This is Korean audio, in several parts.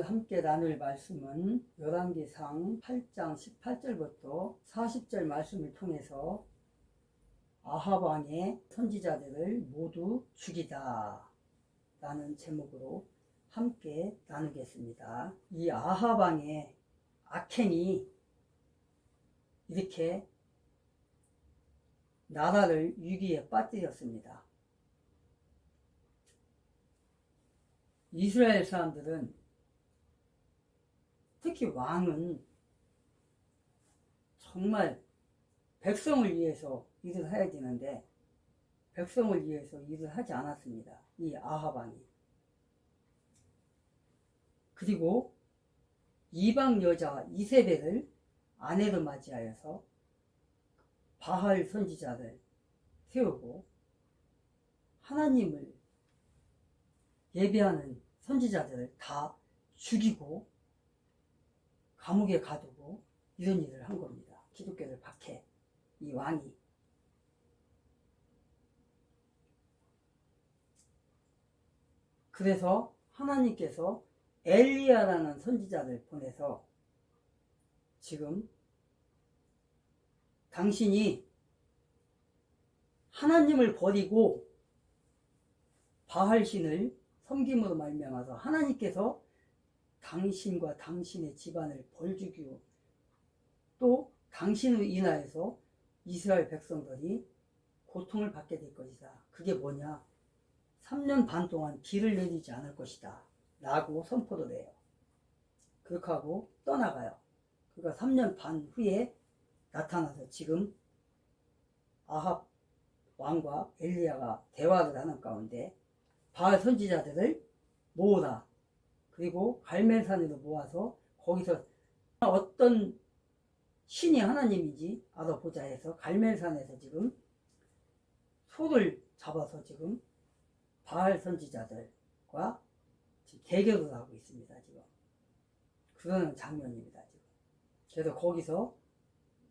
함께 나눌 말씀은 열왕기상 8장 18절부터 40절 말씀을 통해서 아합 왕의 선지자들을 모두 죽이다 라는 제목으로 함께 나누겠습니다. 이 아합 왕의 악행이 이렇게 나라를 위기에 빠뜨렸습니다. 이스라엘 사람들은, 특히 왕은 정말 백성을 위해서 일을 해야 되는데 백성을 위해서 일을 하지 않았습니다. 이 아합 왕이. 그리고 이방 여자 이세벨을 아내로 맞이하여서 바알 선지자를 세우고 하나님을 예배하는 선지자들을 다 죽이고 감옥에 가두고 이런 일을 한 겁니다. 기독교를 박해 이 왕이. 그래서 하나님께서 엘리야라는 선지자를 보내서 지금 당신이 하나님을 버리고 바알신을 섬김으로 말미암아서 하나님께서 당신과 당신의 집안을 벌주기고 또 당신으로 인하여서 이스라엘 백성들이 고통을 받게 될 것이다. 그게 뭐냐? 3년 반 동안 비를 내리지 않을 것이다 라고 선포를 해요. 그렇게 하고 떠나가요. 그러니까 3년 반 후에 나타나서 지금 아합 왕과 엘리야가 대화를 하는 가운데 바알 선지자들을 모으라. 그리고 갈멜산으로 모아서 거기서 어떤 신이 하나님인지 알아보자 해서 갈멜산에서 지금 소를 잡아서 지금 바알 선지자들과 지금 대결을 하고 있습니다. 지금 그러는 장면입니다. 지금. 그래서 거기서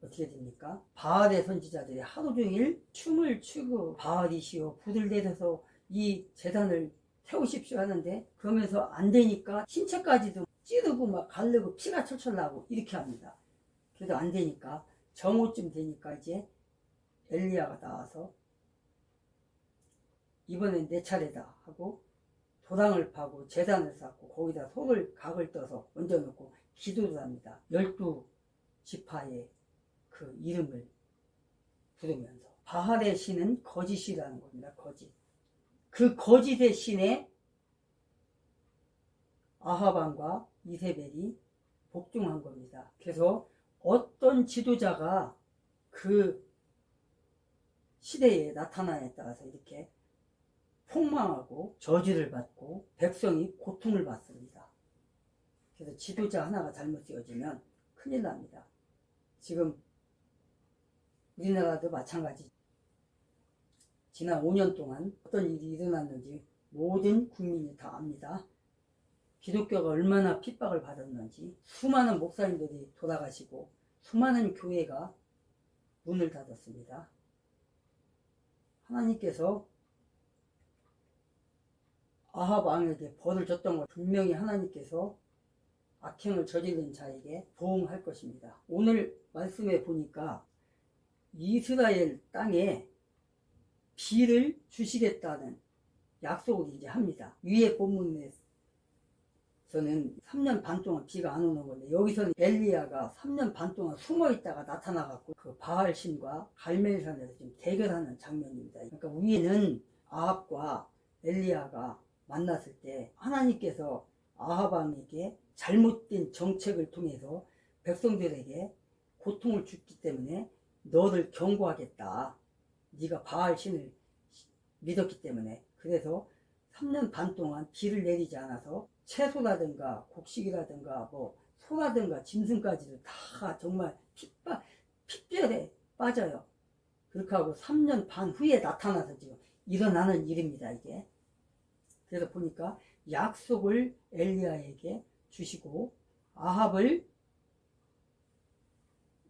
어떻게 됩니까? 바알의 선지자들이 하루 종일 춤을 추고 바알이시여 불을 내려서 이 제단을 태우십시오 하는데 그러면서 안 되니까 신체까지도 찌르고 막 가르고 피가 철철 나고 이렇게 합니다. 그래도 안 되니까 정오쯤 되니까 이제 엘리야가 나와서 이번엔 내 차례다 하고 도랑을 파고 제단을 쌓고 거기다 소를 각을 떠서 얹어놓고 기도를 합니다. 12지파의 그 이름을 부르면서 바알의 신은 거짓이라는 겁니다. 거짓. 그 거짓의 신에 아합 왕과 이세벨이 복종한 겁니다. 그래서 어떤 지도자가 그 시대에 나타나에 따라서 이렇게 폭망하고 저주를 받고 백성이 고통을 받습니다. 그래서 지도자 하나가 잘못 지어지면 큰일 납니다. 지금 우리나라도 마찬가지. 지난 5년 동안 어떤 일이 일어났는지 모든 국민이 다 압니다. 기독교가 얼마나 핍박을 받았는지 수많은 목사님들이 돌아가시고 수많은 교회가 문을 닫았습니다. 하나님께서 아합 왕에게 벌을 줬던 것 분명히 하나님께서 악행을 저지른 자에게 보응할 것입니다. 오늘 말씀에 보니까 이스라엘 땅에 비를 주시겠다는 약속을 이제 합니다. 위에 본문에서는 3년 반 동안 비가 안 오는 건데 여기서는 엘리야가 3년 반 동안 숨어 있다가 나타나갖고 그 바알 신과 갈멜산에서 지금 대결하는 장면입니다. 그러니까 위에는 아합과 엘리야가 만났을 때 하나님께서 아합 왕에게 잘못된 정책을 통해서 백성들에게 고통을 줬기 때문에 너를 경고하겠다. 네가 바알 신을 믿었기 때문에. 그래서 3년 반 동안 비를 내리지 않아서 채소라든가 곡식이라든가 뭐 소라든가 짐승까지도 다 정말 핏별에 빠져요. 그렇게 하고 3년 반 후에 나타나서 지금 일어나는 일입니다. 이게. 그래서 보니까 약속을 엘리야에게 주시고 아합을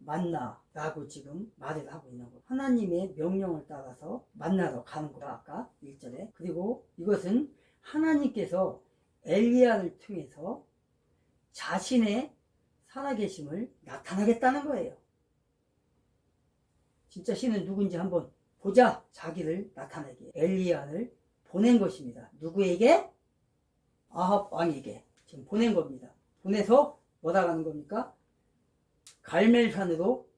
만나라고 지금 말을 하고 있는 거예요. 하나님의 명령을 따라서 만나러 가는 거야. 아까 1절에. 그리고 이것은 하나님께서 엘리야를 통해서 자신의 살아계심을 나타나겠다는 거예요. 진짜 신은 누군지 한번 보자. 자기를 나타내게 엘리야를 보낸 것입니다. 누구에게? 아합 왕에게 지금 보낸 겁니다. 보내서 뭐라 하는 겁니까? 갈멜산으로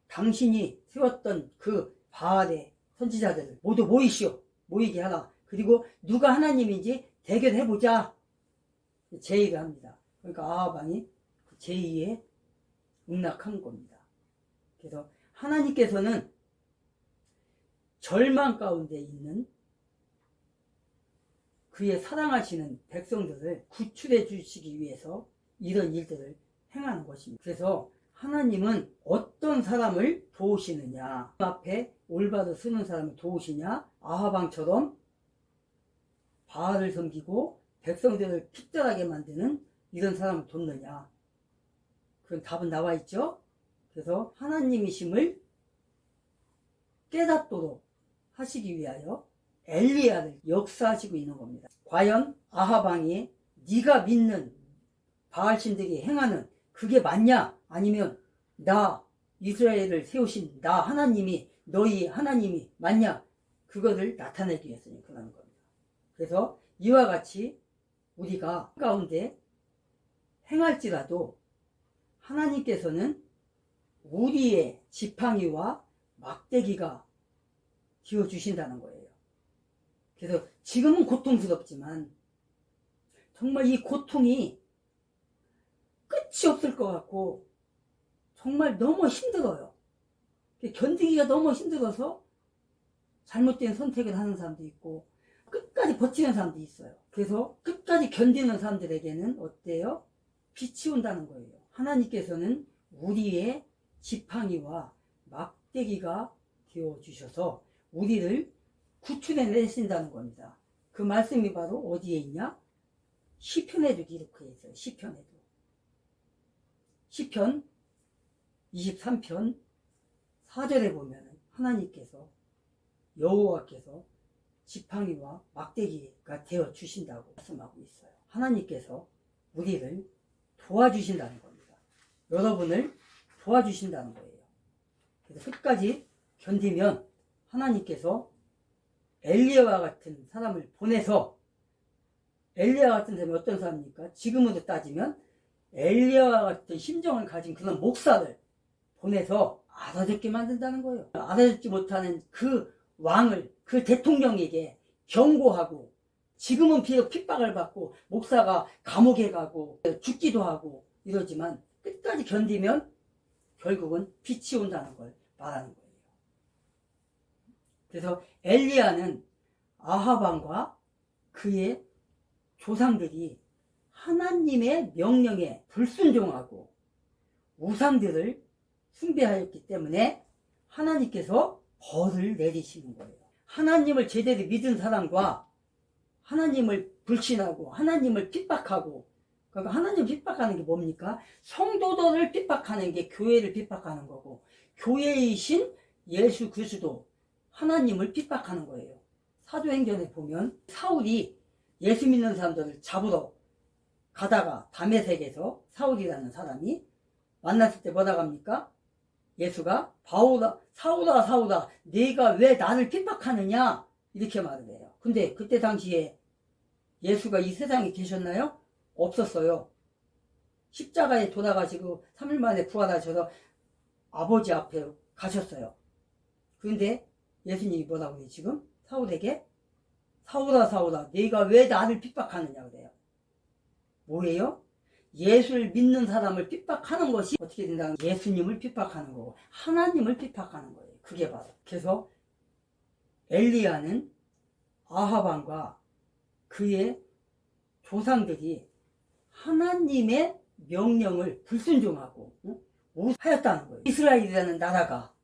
당신이 세웠던 그 바알의 선지자들을 모두 모이시오. 모이게 하라. 그리고 누가 하나님인지 대결해보자. 제의를 합니다. 그러니까 아합 왕이 그 제의에 응낙한 겁니다. 그래서 하나님께서는 절망 가운데 있는 그의 사랑하시는 백성들을 구출해 주시기 위해서 이런 일들을 행하는 것입니다. 그래서 하나님은 어떤 사람을 도우시느냐, 앞에 올바로 쓰는 사람을 도우시냐, 아하방처럼 바알을 섬기고 백성들을 핍절하게 만드는 이런 사람을 돕느냐. 그런 답은 나와 있죠. 그래서 하나님이심을 깨닫도록 하시기 위하여 엘리야를 역사하시고 있는 겁니다. 과연 아하방이 네가 믿는 바알신들이 행하는 그게 맞냐? 아니면 나 이스라엘을 세우신 나 하나님이 너희 하나님이 맞냐? 그거를 나타내기 위해서 그러는 겁니다. 그래서 이와 같이 우리가 가운데 행할지라도 하나님께서는 우리의 지팡이와 막대기가 되어주신다는 거예요. 그래서 지금은 고통스럽지만 정말 이 고통이 끝이 없을 것 같고 정말 너무 힘들어요. 견디기가 너무 힘들어서 잘못된 선택을 하는 사람도 있고 끝까지 버티는 사람도 있어요. 그래서 끝까지 견디는 사람들에게는 어때요? 빛이 온다는 거예요. 하나님께서는 우리의 지팡이와 막대기가 되어주셔서 우리를 구출해 내신다는 겁니다. 그 말씀이 바로 어디에 있냐? 시편에도 이렇게 있어요. 시편에도. 시편 23편 4절에 보면 하나님께서 여호와께서 지팡이와 막대기가 되어 주신다고 말씀하고 있어요. 하나님께서 우리를 도와주신다는 겁니다. 여러분을 도와주신다는 거예요. 그래서 끝까지 견디면 하나님께서 엘리야와 같은 사람을 보내서, 엘리야 같은 사람이 어떤 사람입니까? 지금으로 따지면 엘리야와 같은 심정을 가진 그런 목사를 보내서 알아듣게 만든다는 거예요. 알아듣지 못하는 그 왕을, 그 대통령에게 경고하고, 지금은 비록 핍박을 받고 목사가 감옥에 가고 죽기도 하고 이러지만 끝까지 견디면 결국은 빛이 온다는 걸 말하는 거예요. 그래서 엘리야는 아하방과 그의 조상들이 하나님의 명령에 불순종하고 우상들을 숭배하였기 때문에 하나님께서 벌을 내리시는 거예요. 하나님을 제대로 믿은 사람과 하나님을 불신하고 하나님을 핍박하고, 그러니까 하나님을 핍박하는 게 뭡니까? 성도들을 핍박하는 게 교회를 핍박하는 거고, 교회이신 예수 그리스도 하나님을 핍박하는 거예요. 사도행전에 보면 사울이 예수 믿는 사람들을 잡으러 가다가 다메섹에서 사울이라는 사람이 만났을 때 뭐라고 합니까? 예수가 바울아, 사울아 사울아 네가 왜 나를 핍박하느냐 이렇게 말을 해요. 근데 그때 당시에 예수가 이 세상에 계셨나요? 없었어요. 십자가에 돌아가시고 3일 만에 부활하셔서 아버지 앞에 가셨어요. 그런데 예수님이 뭐라고 해요? 지금 사울에게 사울아 사울아 네가 왜 나를 핍박하느냐 그래요. 뭐예요? 예수를 믿는 사람을 핍박하는 것이 어떻게 된다는 거예요? 예수님을 핍박하는 거고 하나님을 핍박하는 거예요. 그게 바로. 그래서 엘리야는 아하방과 그의 조상들이 하나님의 명령을 불순종하고 하였다는 거예요. 이스라엘이라는 나라가,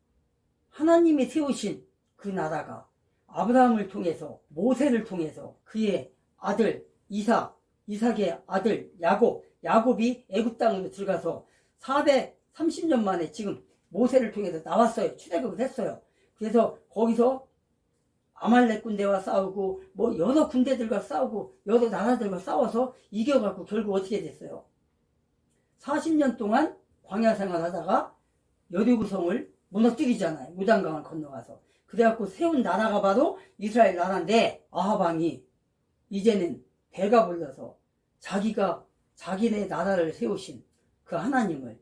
하나님이 세우신 그 나라가 아브라함을 통해서, 모세를 통해서 그의 아들 이삭의 아들 야곱이 애굽 땅으로 들어가서 430년 만에 지금 모세를 통해서 나왔어요. 출애굽을 했어요. 그래서 거기서 아말렉 군대와 싸우고 뭐 여러 군대들과 싸우고 여러 나라들과 싸워서 이겨갖고 결국 어떻게 됐어요? 40년 동안 광야 생활하다가 여리고성을 무너뜨리잖아요. 요단강을 건너가서. 그래갖고 세운 나라가 바로 이스라엘 나라인데, 아합 왕이 이제는 배가 불러서 자기가 자기네 나라를 세우신 그 하나님을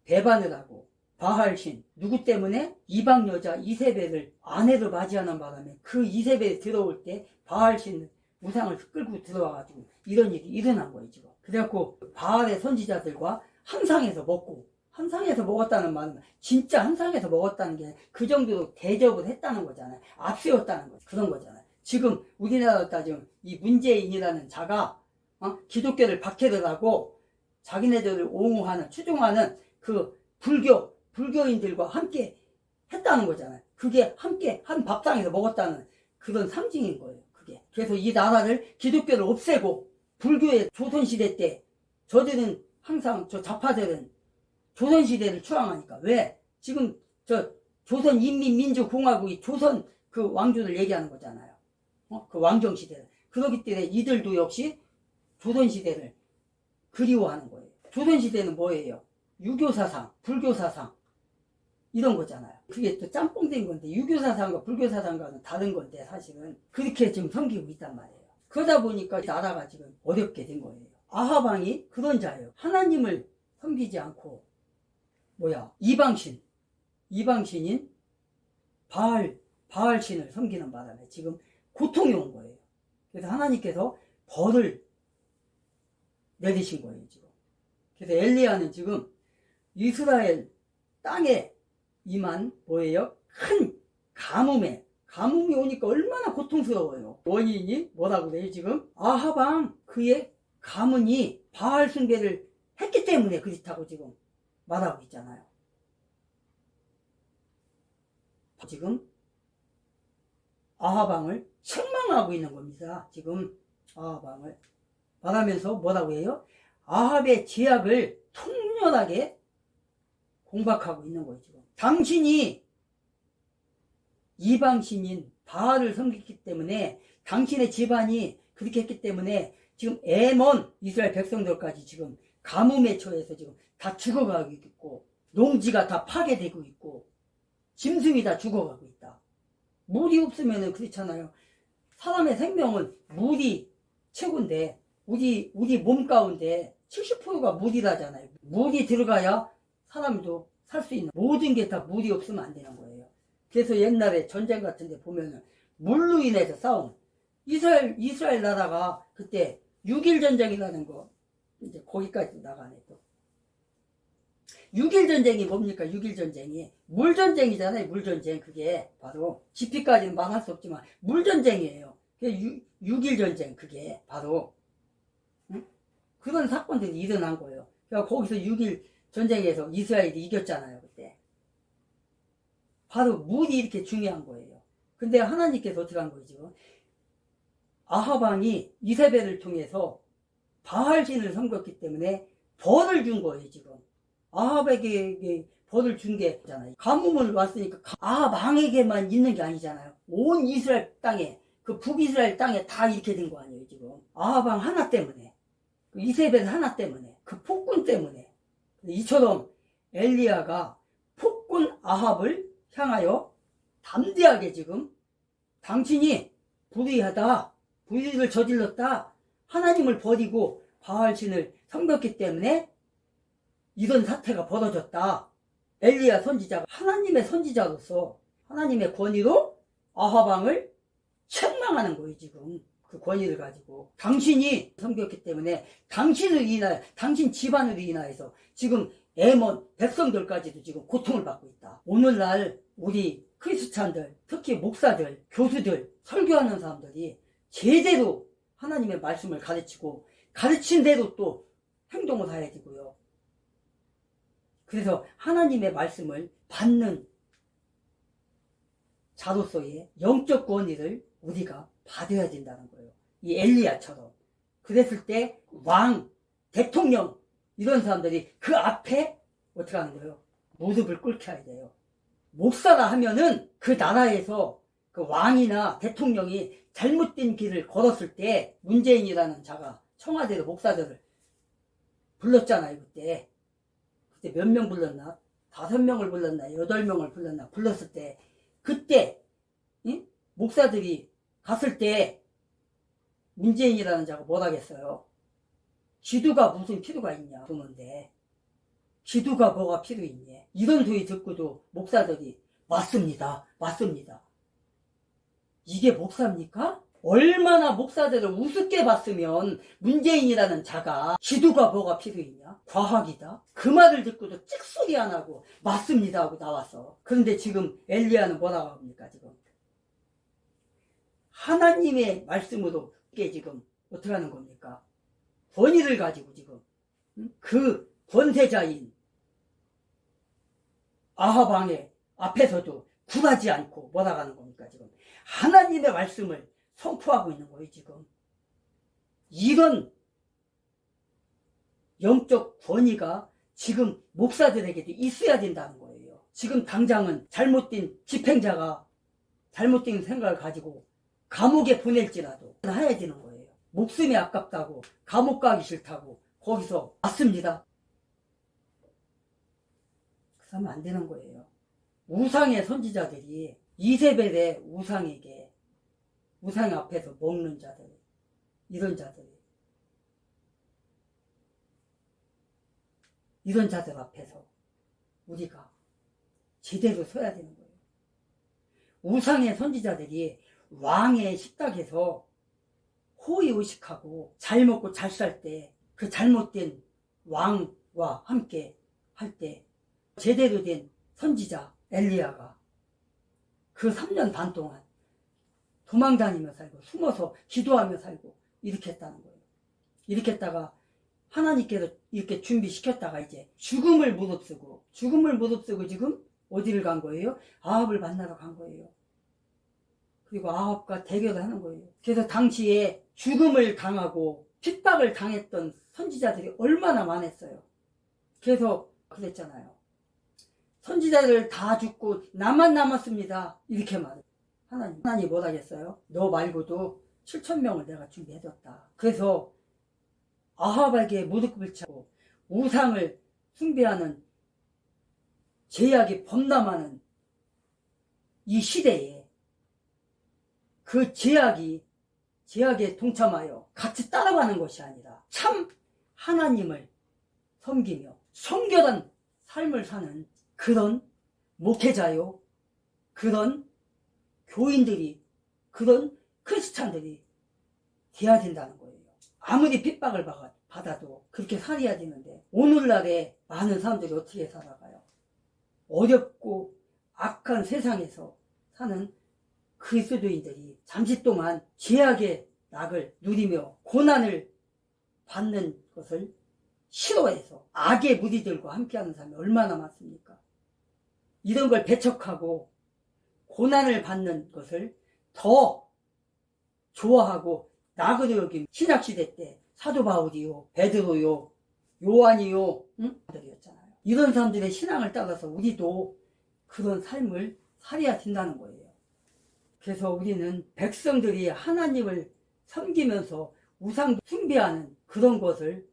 배반을 하고, 바알신 누구 때문에? 이방 여자 이세벨을 아내로 맞이하는 바람에 그 이세벨이 들어올 때 바알신 우상을 끌고 들어와가지고 이런 일이 일어난 거예요 지금. 그래갖고 바알의 선지자들과 한상에서 먹고, 한상에서 먹었다는 말은 진짜 한상에서 먹었다는 게 그 정도로 대접을 했다는 거잖아요. 앞세웠다는 거, 그런 거잖아요. 지금 우리나라 따지면 이 문재인이라는 자가 기독교를 박해를 하고 자기네들을 옹호하는, 추종하는 그 불교인들과 함께 했다는 거잖아요. 그게 함께 한 밥상에서 먹었다는 그런 상징인 거예요. 그게. 그래서 이 나라를, 기독교를 없애고 불교의 조선시대 때 저들은 항상, 저 좌파들은 조선시대를 추앙하니까. 왜? 지금 저 조선인민민주공화국이 조선 그 왕조를 얘기하는 거잖아요. 그 왕정시대를. 그렇기 때문에 이들도 역시 조선시대를 그리워하는 거예요. 조선시대는 뭐예요? 유교사상, 불교사상 이런 거잖아요. 그게 또 짬뽕된 건데, 유교사상과 불교사상과는 다른 건데 사실은 그렇게 지금 섬기고 있단 말이에요. 그러다 보니까 나라가 지금 어렵게 된 거예요. 아합 왕이 그런 자예요. 하나님을 섬기지 않고 이방신인 바알신을 섬기는 바람에 지금 고통이 온 거예요. 그래서 하나님께서 벌을 내리신 거예요 지금. 그래서 엘리야는 지금 이스라엘 땅에 임한 큰 가뭄이 오니까 얼마나 고통스러워요. 원인이 뭐라고 그래요 지금? 아합 왕 그의 가문이 바알 숭배를 했기 때문에 그렇다고 지금 말하고 있잖아요. 지금 아합 왕을 책망하고 있는 겁니다. 지금 아합 왕을 말하면서 뭐라고 해요? 아합의 죄악을 통렬하게 공박하고 있는 거예요 지금. 당신이 이방신인 바알을 섬겼기 때문에, 당신의 집안이 그렇게 했기 때문에 지금 애먼 이스라엘 백성들까지 지금 가뭄에 처해서 지금 다 죽어가고 있고, 농지가 다 파괴되고 있고, 짐승이 다 죽어가고 있다. 물이 없으면은 그렇잖아요. 사람의 생명은 물이 최고인데, 우리 몸 가운데 70%가 물이라잖아요. 물이 들어가야 사람도 살 수 있는, 모든 게 다 물이 없으면 안 되는 거예요. 그래서 옛날에 전쟁 같은 데 보면은 물로 인해서 싸운 이스라엘 나라가 그때 6.1 전쟁이라는 거, 이제 거기까지 나가네 또. 6.1 전쟁이 뭡니까? 6.1 전쟁이 물전쟁이잖아요. 물전쟁. 그게 바로 지피까지는 말할 수 없지만 물전쟁이에요. 6.1 전쟁, 그게 바로 그런 사건들이 일어난 거예요. 그러니까 거기서 6.1 전쟁에서 이스라엘이 이겼잖아요. 그때 바로 물이 이렇게 중요한 거예요. 근데 하나님께서 어떻게 한 거예요 지금? 아합 왕이 이세벨을 통해서 바알신을 섬겼기 때문에 벌을 준 거예요 지금. 아합에게 벌을 준 게잖아요. 가뭄을 왔으니까 아합 왕에게만 있는 게 아니잖아요. 온 이스라엘 땅에, 그 북이스라엘 땅에 다 이렇게 된 거 아니에요 지금. 아합 왕 하나 때문에, 그 이세벨 하나 때문에, 그 폭군 때문에. 이처럼 엘리야가 폭군 아합을 향하여 담대하게 지금, 당신이 불의를 저질렀다, 하나님을 버리고 바알신을 섬겼기 때문에 이런 사태가 벌어졌다. 엘리야 선지자가 하나님의 선지자로서 하나님의 권위로 아합 왕을 책망하는 거예요 지금. 그 권위를 가지고 당신이 섬겼기 때문에 당신을 인하여, 당신 집안을 인하여서 지금 애몬 백성들까지도 지금 고통을 받고 있다. 오늘날 우리 크리스찬들, 특히 목사들, 교수들, 설교하는 사람들이 제대로 하나님의 말씀을 가르치고 가르친 대로 또 행동을 해야 되고요. 그래서 하나님의 말씀을 받는 자로서의 영적 권위를 우리가 받아야 된다는 거예요. 이 엘리야처럼. 그랬을 때 왕, 대통령 이런 사람들이 그 앞에 어떻게 하는 거예요? 무릎을 꿇게 해야 돼요. 목사라 하면은 그 나라에서 그 왕이나 대통령이 잘못된 길을 걸었을 때 문재인이라는 자가 청와대로 목사들을 불렀잖아요. 그때 몇 명 불렀나? 5명을 불렀나? 8명을 불렀나? 불렀을 때 그때 목사들이 갔을 때 문재인이라는 자가 못하겠어요. 기도가 무슨 필요가 있냐 그러는데, 기도가 뭐가 필요 있냐, 이런 소리 듣고도 목사들이 맞습니다, 맞습니다. 이게 목사입니까? 얼마나 목사들을 우습게 봤으면 문재인이라는 자가 기도가 뭐가 필요 있냐, 과학이다, 그 말을 듣고도 찍소리 안 하고 맞습니다 하고 나왔어. 그런데 지금 엘리야는 뭐라고 합니까? 지금 하나님의 말씀으로 이게 지금 어떻게 하는 겁니까? 권위를 가지고 지금 그 권세자인 아합 왕의 앞에서도 굴하지 않고 뭐라고 하는 겁니까? 지금 하나님의 말씀을 선포하고 있는 거예요. 지금 이런 영적 권위가 지금 목사들에게도 있어야 된다는 거예요. 지금 당장은 잘못된 집행자가 잘못된 생각을 가지고 감옥에 보낼지라도 해야 되는 거예요. 목숨이 아깝다고 감옥 가기 싫다고 거기서 맞습니다, 그러면 안 되는 거예요. 우상의 선지자들이 이세벨의 우상에게, 우상 앞에서 먹는 자들, 이런 자들 앞에서 우리가 제대로 서야 되는 거예요. 우상의 선지자들이 왕의 식탁에서 호의호식하고 잘 먹고 잘 살 때, 그 잘못된 왕과 함께 할 때 제대로 된 선지자 엘리야가 그 3년 반 동안 도망다니며 살고 숨어서 기도하며 살고 이렇게 했다는 거예요. 이렇게 했다가 하나님께서 이렇게 준비시켰다가 이제 죽음을 무릅쓰고 지금 어디를 간 거예요? 아합을 만나러 간 거예요. 그리고 아합과 대결을 하는 거예요. 그래서 당시에 죽음을 당하고 핍박을 당했던 선지자들이 얼마나 많았어요. 그래서 그랬잖아요. 선지자들 다 죽고 나만 남았습니다, 이렇게 말해요. 하나님 못하겠어요? 너 말고도 7,000명을 내가 준비해줬다. 그래서 아합에게 무릎을 차고 우상을 숭배하는 제약이 범람하는 이 시대에 그 제약에 동참하여 같이 따라가는 것이 아니라 참 하나님을 섬기며 성결한 삶을 사는 그런 목회자요, 그런 교인들이, 그런 크리스찬들이 돼야 된다는 거예요. 아무리 핍박을 받아도 그렇게 살아야 되는데 오늘날에 많은 사람들이 어떻게 살아가요? 어렵고 악한 세상에서 사는 그리스도인들이 잠시 동안 죄악의 낙을 누리며 고난을 받는 것을 싫어해서 악의 무리들과 함께하는 사람이 얼마나 많습니까? 이런 걸 배척하고 고난을 받는 것을 더 좋아하고 낙으로 여긴 신약시대 때 사도 바울이요, 베드로요, 요한이요, 들이었잖아요. 이런 사람들의 신앙을 따라서 우리도 그런 삶을 살아야 된다는 거예요. 그래서 우리는 백성들이 하나님을 섬기면서 우상 숭배하는 그런 것을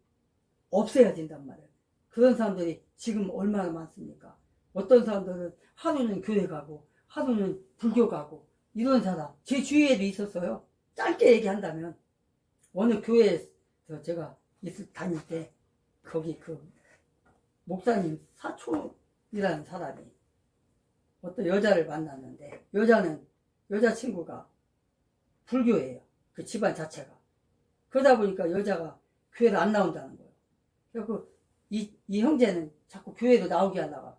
없애야 된단 말이에요. 그런 사람들이 지금 얼마나 많습니까? 어떤 사람들은 하루는 교회 가고 하루는 불교 가고 이런 사람 제 주위에도 있었어요. 짧게 얘기한다면 어느 교회에서 제가 다닐 때 거기 그 목사님 사촌이라는 사람이 어떤 여자를 만났는데 여자친구가 불교예요. 그 집안 자체가. 그러다 보니까 여자가 교회를 안 나온다는 거예요. 그래서 이 형제는 자꾸 교회로 나오게 하다가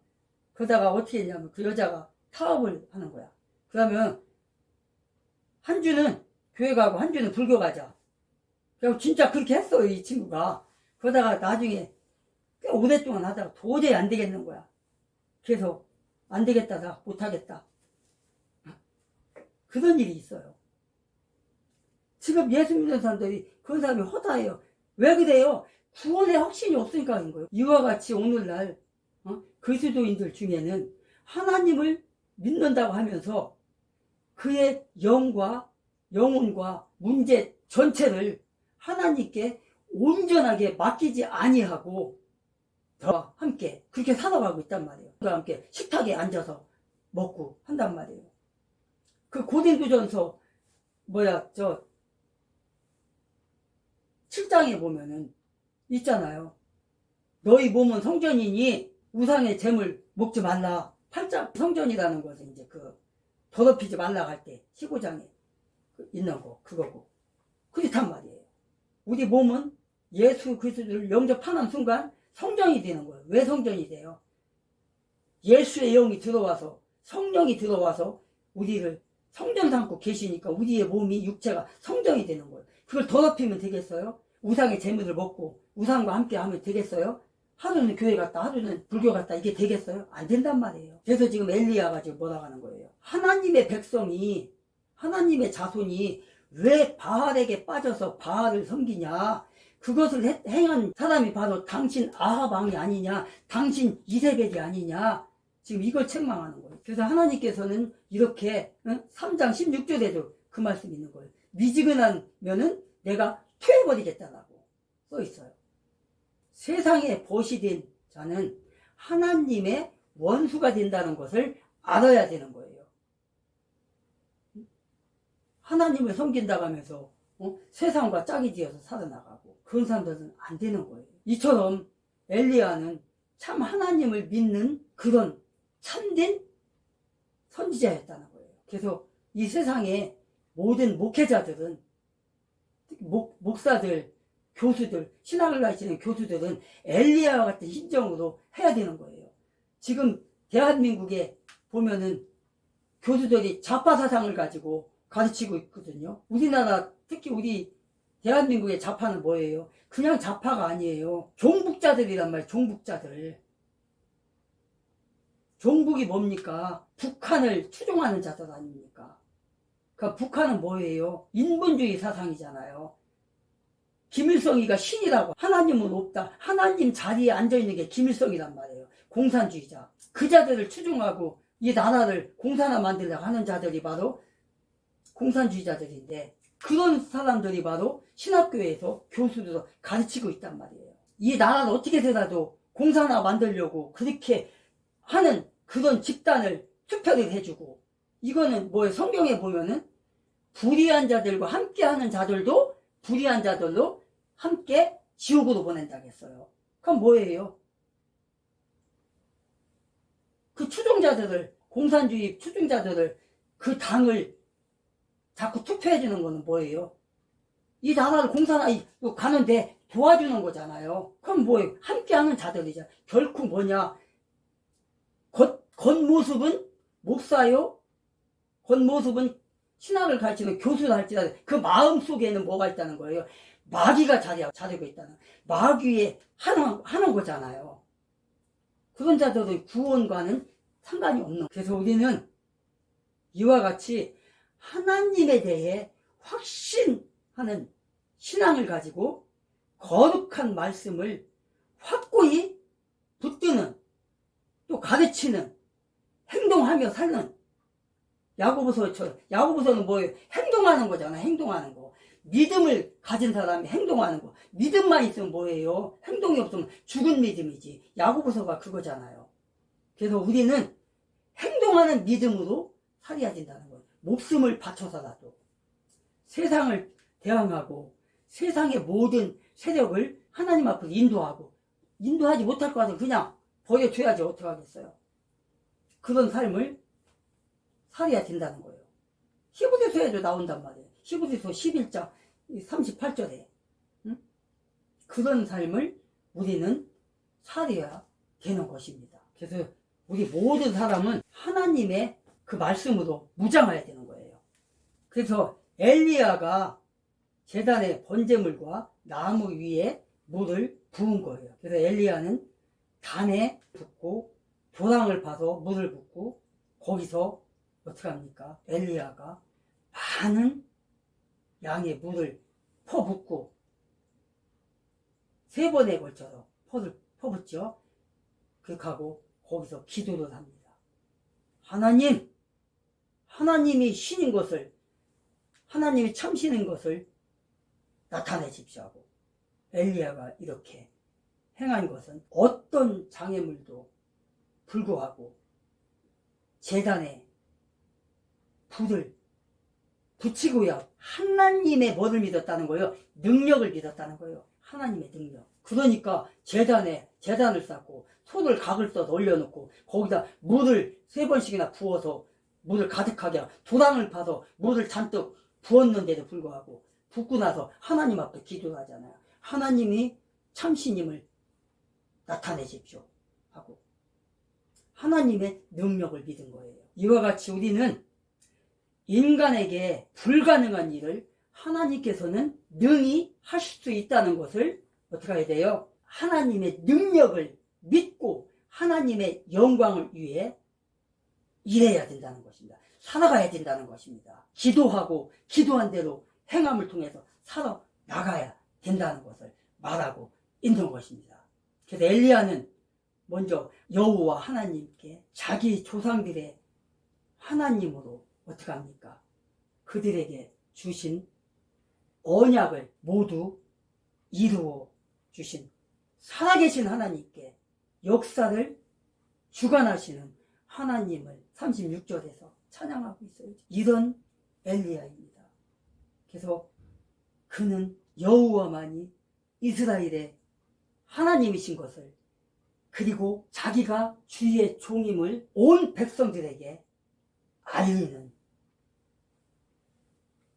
그러다가 어떻게 했냐면 그 여자가 타업을 하는 거야. 그러면 한 주는 교회 가고 한 주는 불교 가자. 그래서 진짜 그렇게 했어요, 이 친구가. 그러다가 나중에 꽤 오랫동안 하다가 도저히 안 되겠는 거야. 그래서 안 되겠다, 나 못하겠다. 그런 일이 있어요. 지금 예수 믿는 사람들이 그런 사람이 허다해요. 왜 그래요? 구원의 확신이 없으니까 그런 거예요. 이와 같이 오늘날 그리스도인들 중에는 하나님을 믿는다고 하면서 그의 영과 영혼과 문제 전체를 하나님께 온전하게 맡기지 아니하고 저와 함께 그렇게 살아가고 있단 말이에요. 저와 함께 식탁에 앉아서 먹고 한단 말이에요. 그 고린도전서 7장에 보면은 있잖아요. 너희 몸은 성전이니 우상의 재물 먹지 말라. 8장 성전이라는 것은 이제 그 더럽히지 말라 할 때 15장에 있는 거 그거고 그렇단 말이에요. 우리 몸은 예수 그리스도를 영접하는 순간 성전이 되는 거예요. 왜 성전이 돼요? 예수의 영이 들어와서 성령이 들어와서 우리를 성전 삼고 계시니까 우리의 몸이 육체가 성전이 되는 거예요. 그걸 더럽히면 되겠어요? 우상의 재물을 먹고 우상과 함께 하면 되겠어요? 하루는 교회 갔다 하루는 불교 갔다 이게 되겠어요? 안 된단 말이에요. 그래서 지금 엘리야가 지금 뭐라고 하는 거예요? 하나님의 백성이 하나님의 자손이 왜 바알에게 빠져서 바알을 섬기냐? 그것을 행한 사람이 바로 당신 아합 왕이 아니냐? 당신 이세벨이 아니냐? 지금 이걸 책망하는 거예요. 그래서 하나님께서는 이렇게 3장 16절에도 그 말씀이 있는 거예요. 미지근하면은 내가 퇴해버리겠다라고 써 있어요. 세상에 벗이 된 자는 하나님의 원수가 된다는 것을 알아야 되는 거예요. 하나님을 섬긴다고 하면서 세상과 짝이 지어서 살아나가고 그런 사람들은 안 되는 거예요. 이처럼 엘리야는 참 하나님을 믿는 그런 참된 선지자였다는 거예요. 그래서 이 세상의 모든 목회자들은 목사들, 교수들, 신학을 가르치는 교수들은 엘리야와 같은 심정으로 해야 되는 거예요. 지금 대한민국에 보면은 교수들이 좌파 사상을 가지고 가르치고 있거든요. 우리나라 특히 우리 대한민국의 좌파는 뭐예요? 그냥 좌파가 아니에요. 종북자들이란 말이에요. 종북자들. 종북이 뭡니까? 북한을 추종하는 자들 아닙니까? 그러니까 북한은 뭐예요? 인본주의 사상이잖아요. 김일성이가 신이라고 하나님은 없다. 하나님 자리에 앉아있는 게 김일성이란 말이에요. 공산주의자. 그 자들을 추종하고 이 나라를 공산화 만들려고 하는 자들이 바로 공산주의자들인데 그런 사람들이 바로 신학교에서 교수들로 가르치고 있단 말이에요. 이 나라를 어떻게 해서라도 공산화 만들려고 그렇게 하는 그런 집단을 투표를 해주고 이거는 뭐예요? 성경에 보면은 불의한 자들과 함께하는 자들도 불의한 자들로 함께 지옥으로 보낸다고 했어요. 그럼 뭐예요? 그 추종자들을 공산주의 추종자들을 그 당을 자꾸 투표해 주는 거는 뭐예요? 이 나라를 공산화 가는데 도와주는 거잖아요. 그럼 뭐예요? 함께하는 자들이죠. 결코 뭐냐? 겉모습은 목사요. 겉모습은 신학을 가르치는 교수를 할지라도 그 마음 속에는 뭐가 있다는 거예요? 마귀가 자리고 있다는 마귀에 하는 거잖아요. 그런 자들의 구원과는 상관이 없는. 그래서 우리는 이와 같이 하나님에 대해 확신하는 신앙을 가지고 거룩한 말씀을 확고히 붙드는 또 가르치는 행동하며 사는 야고보서는 뭐예요? 행동하는 거잖아. 행동하는 거. 믿음을 가진 사람이 행동하는 거. 믿음만 있으면 뭐예요? 행동이 없으면 죽은 믿음이지. 야고보서가 그거잖아요. 그래서 우리는 행동하는 믿음으로 살아야 된다는 거예요. 목숨을 바쳐서라도 세상을 대항하고 세상의 모든 세력을 하나님 앞으로 인도하지 못할 것 같아서 그냥 버려줘야지 어떡하겠어요. 그런 삶을 살아야 된다는 거예요. 히브리서에도 나온단 말이에요. 히브리서 11장 38절에 그런 삶을 우리는 살아야 되는 것입니다. 그래서 우리 모든 사람은 하나님의 그 말씀으로 무장해야 되는 거예요. 그래서 엘리야가 제단의 번제물과 나무 위에 물을 부은 거예요. 그래서 엘리야는 단에 붓고 도랑을 파서 물을 붓고 거기서 어떻게 합니까? 엘리야가 많은 양의 물을 퍼붓고 3번에 걸쳐서 퍼붓죠. 그렇게 하고 거기서 기도를 합니다. 하나님이 신인 것을 하나님이 참신인 것을 나타내십시오 하고 엘리야가 이렇게 행한 것은 어떤 장애물도 불구하고 제단에 불을 붙이고야 하나님의 뭐를 믿었다는 거예요? 능력을 믿었다는 거예요. 하나님의 능력. 그러니까 제단을 쌓고 손을 각을 써서 올려놓고 거기다 물을 3번씩이나 부어서 물을 가득하게 하고 도랑을 파서 물을 잔뜩 부었는데도 불구하고 붓고 나서 하나님 앞에 기도를 하잖아요. 하나님이 참신임을 나타내십시오 하고 하나님의 능력을 믿은 거예요. 이와 같이 우리는 인간에게 불가능한 일을 하나님께서는 능히 하실 수 있다는 것을 어떻게 해야 돼요? 하나님의 능력을 믿고 하나님의 영광을 위해 일해야 된다는 것입니다. 살아가야 된다는 것입니다. 기도하고 기도한 대로 행함을 통해서 살아나가야 된다는 것을 말하고 있는 것입니다. 그래서 엘리야는 먼저 여호와 하나님께 자기 조상들의 하나님으로 어떻게 합니까? 그들에게 주신 언약을 모두 이루어 주신 살아계신 하나님께 역사를 주관하시는 하나님을 36절에서 찬양하고 있어요. 이런 엘리야입니다. 그래서 그는 여호와만이 이스라엘의 하나님이신 것을 그리고 자기가 주의 종임을 온 백성들에게 알리는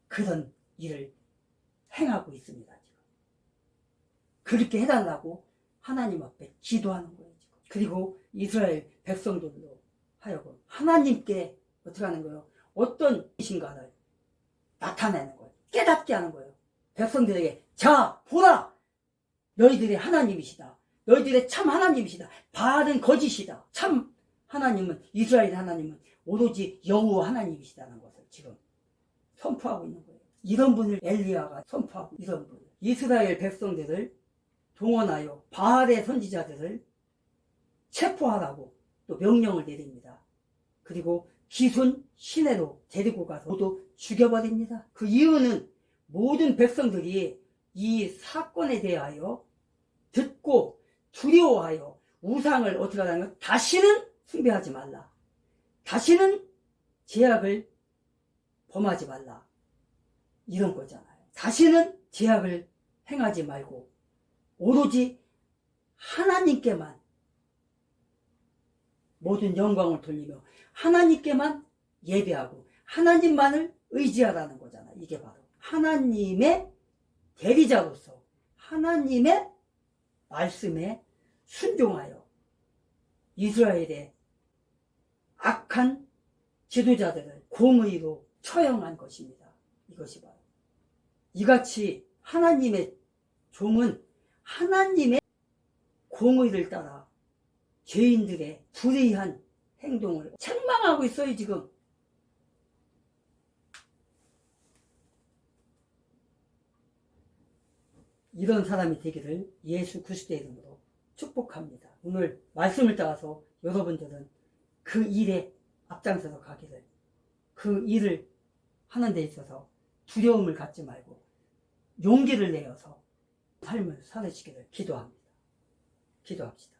그런 일을 행하고 있습니다. 지금. 그렇게 해달라고 하나님 앞에 기도하는 거예요. 지금. 그리고 이스라엘 백성들로 하여금 하나님께 어떻게 하는 거예요? 어떤 이신가를 나타내는 거예요. 깨닫게 하는 거예요. 백성들에게 자 보라 너희들의 하나님이시다. 너희들의 참 하나님이시다. 바알은 거짓이다. 참 하나님은 이스라엘 하나님은 오로지 여호와 하나님이시다는 것을 지금 선포하고 있는 거예요. 이런 분을 엘리야가 선포하고 이런 분을 이스라엘 백성들을 동원하여 바알의 선지자들을 체포하라고 또 명령을 내립니다. 그리고 기순 시내로 데리고 가서 모두 죽여버립니다. 그 이유는 모든 백성들이 이 사건에 대하여 듣고 두려워하여 우상을 어떻게 하냐면 다시는 숭배하지 말라. 다시는 죄악을 범하지 말라. 이런 거잖아요. 다시는 죄악을 행하지 말고 오로지 하나님께만 모든 영광을 돌리며 하나님께만 예배하고 하나님만을 의지하라는 거잖아요. 이게 바로 하나님의 대리자로서 하나님의 말씀에 순종하여 이스라엘의 악한 지도자들을 공의로 처형한 것입니다. 이것이 바로 이같이 하나님의 종은 하나님의 공의를 따라 죄인들의 불의한 행동을 책망하고 있어요. 지금 이런 사람이 되기를 예수 그리스도의 이름으로 축복합니다. 오늘 말씀을 따라서 여러분들은 그 일에 앞장서서 가기를 그 일을 하는 데 있어서 두려움을 갖지 말고 용기를 내어서 삶을 살으시기를 기도합니다. 기도합시다.